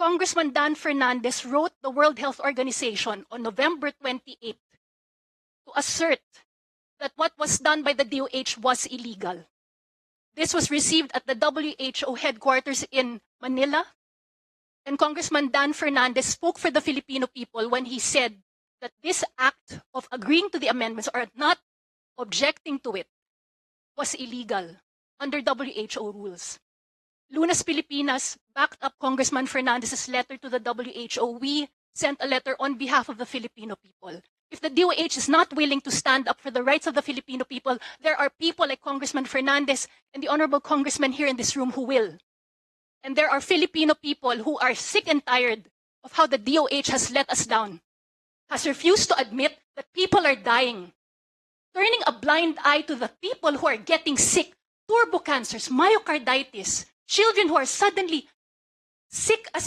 Congressman Dan Fernandez wrote the World Health Organization on November 28th to assert that what was done by the DOH was illegal. This was received at the WHO headquarters in Manila, and Congressman Dan Fernandez spoke for the Filipino people when he said that this act of agreeing to the amendments or not objecting to it was illegal under WHO rules. Lunas Pilipinas backed up Congressman Fernandez's letter to the WHO. We sent a letter on behalf of the Filipino people. If the DOH is not willing to stand up for the rights of the Filipino people, there are people like Congressman Fernandez and the honorable congressman here in this room who will. And there are Filipino people who are sick and tired of how the DOH has let us down, has refused to admit that people are dying, turning a blind eye to the people who are getting sick, turbo cancers, myocarditis, children who are suddenly sick as if